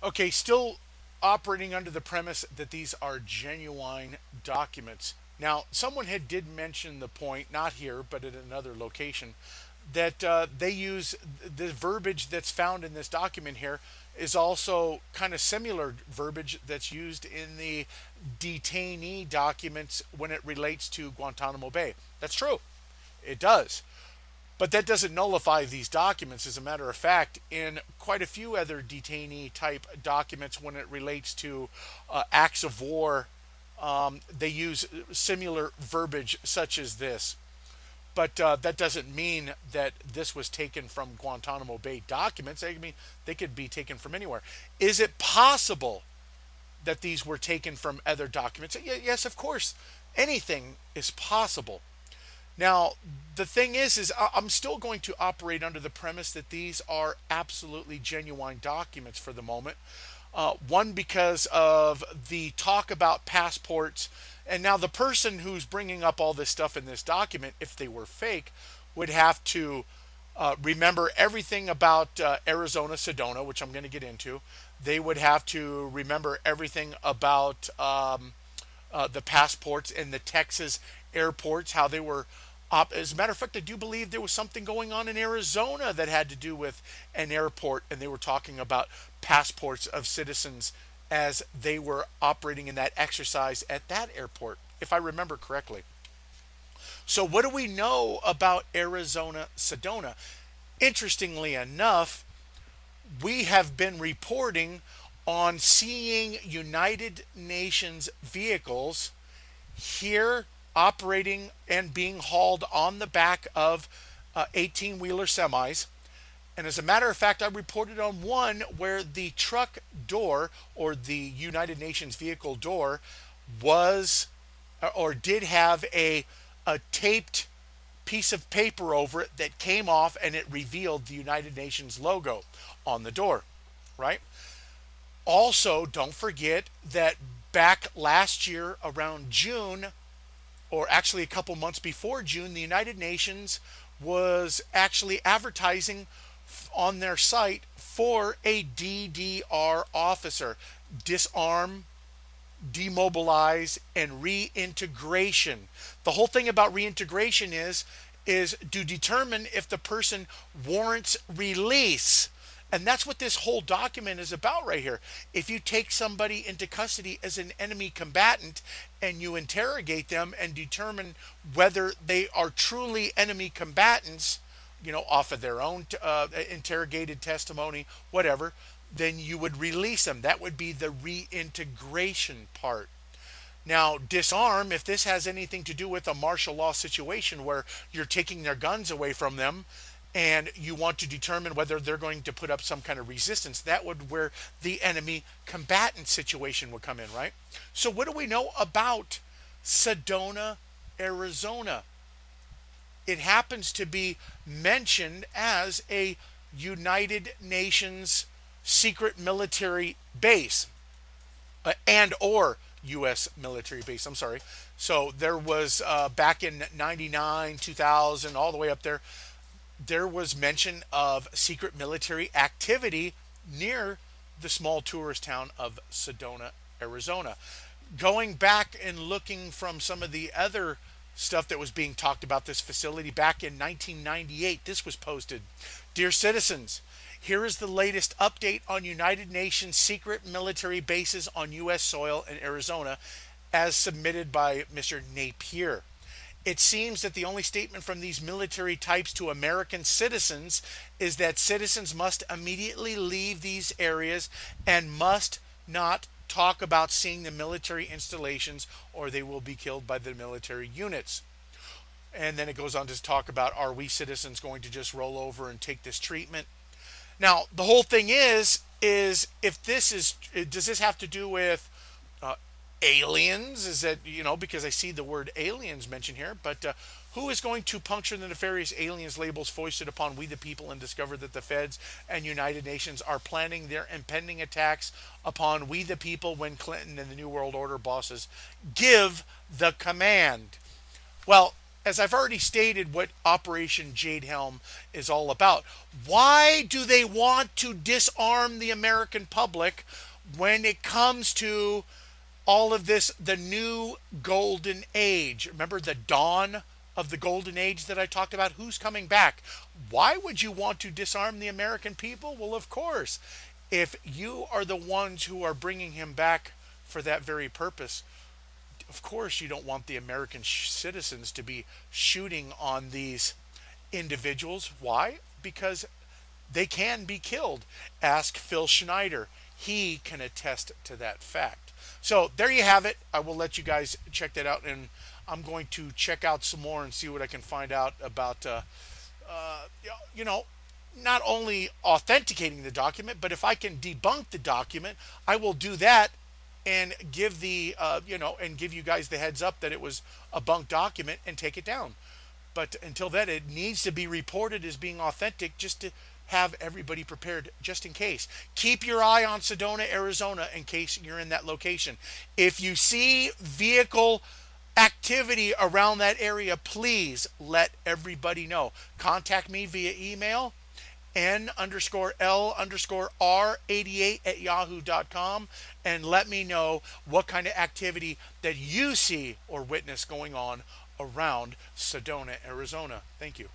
Okay, still operating under the premise that these are genuine documents. Now, someone did mention the point, not here, but at another location, that they use the verbiage that's found in this document here is also kind of similar verbiage that's used in the detainee documents when it relates to Guantanamo Bay. That's true. It does. But that doesn't nullify these documents. As a matter of fact, in quite a few other detainee type documents, when it relates to acts of war, they use similar verbiage such as this. But that doesn't mean that this was taken from Guantanamo Bay documents. I mean, they could be taken from anywhere. Is it possible that these were taken from other documents? Yes, of course. Anything is possible. Now, the thing is I'm still going to operate under the premise that these are absolutely genuine documents for the moment. One, because of the talk about passports. And now the person who's bringing up all this stuff in this document, if they were fake, would have to remember everything about Arizona Sedona, which I'm going to get into. They would have to remember everything about the passports in the Texas airports, how they were. As a matter of fact, I do believe there was something going on in Arizona that had to do with an airport, and they were talking about passports of citizens as they were operating in that exercise at that airport, if I remember correctly. So, what do we know about Arizona Sedona? Interestingly enough, we have been reporting on seeing United Nations vehicles here operating and being hauled on the back of 18-wheeler semis. And as a matter of fact, I reported on one where the truck door, or the United Nations vehicle door, was or did have a taped piece of paper over it that came off, and it revealed the United Nations logo on the door, right? Also, don't forget that back last year around June, or actually a couple months before June, the United Nations was actually advertising on their site for a DDR officer: disarm, demobilize, and reintegration. The whole thing about reintegration is to determine if the person warrants release. And that's what this whole document is about right here. If you take somebody into custody as an enemy combatant and you interrogate them and determine whether they are truly enemy combatants, off of their own interrogated testimony, whatever, then you would release them. That would be the reintegration part. Now, disarm, if this has anything to do with a martial law situation where you're taking their guns away from them and you want to determine whether they're going to put up some kind of resistance, that would where the enemy combatant situation would come in, right? So what do we know about Sedona, Arizona? It happens to be mentioned as a United Nations secret military base, and or U.S. military base. I'm sorry. So there was back in 99, 2000, all the way up there, there was mention of secret military activity near the small tourist town of Sedona, Arizona. Going back and looking from some of the other stuff that was being talked about this facility back in 1998, this was posted. Dear citizens, here is the latest update on United Nations secret military bases on U.S. soil in Arizona, as submitted by Mr. Napier. It seems that the only statement from these military types to American citizens is that citizens must immediately leave these areas and must not talk about seeing the military installations, or they will be killed by the military units. And then it goes on to talk about, are we citizens going to just roll over and take this treatment? Now, the whole thing is if this is, does this have to do with aliens? Is that, because I see the word aliens mentioned here, but who is going to puncture the nefarious aliens labels foisted upon we the people and discover that the feds and United Nations are planning their impending attacks upon we the people when Clinton and the New World Order bosses give the command? Well, as I've already stated, what Operation Jade Helm is all about. Why do they want to disarm the American public when it comes to all of this, the new golden age? Remember the dawn of the golden age that I talked about? Who's coming back? Why would you want to disarm the American people? Well, of course, if you are the ones who are bringing him back for that very purpose, of course you don't want the American citizens to be shooting on these individuals. Why? Because they can be killed. Ask Phil Schneider. He can attest to that fact. So there you have it. I will let you guys check that out, and I'm going to check out some more and see what I can find out about, you know, not only authenticating the document, but if I can debunk the document, I will do that and give the, and give you guys the heads up that it was a bunk document and take it down. But until then, it needs to be reported as being authentic just to have everybody prepared just in case. Keep your eye on Sedona, Arizona in case you're in that location. If you see vehicle activity around that area, please let everybody know. Contact me via email, n_l_r88@yahoo.com, and let me know what kind of activity that you see or witness going on around Sedona, Arizona. Thank you.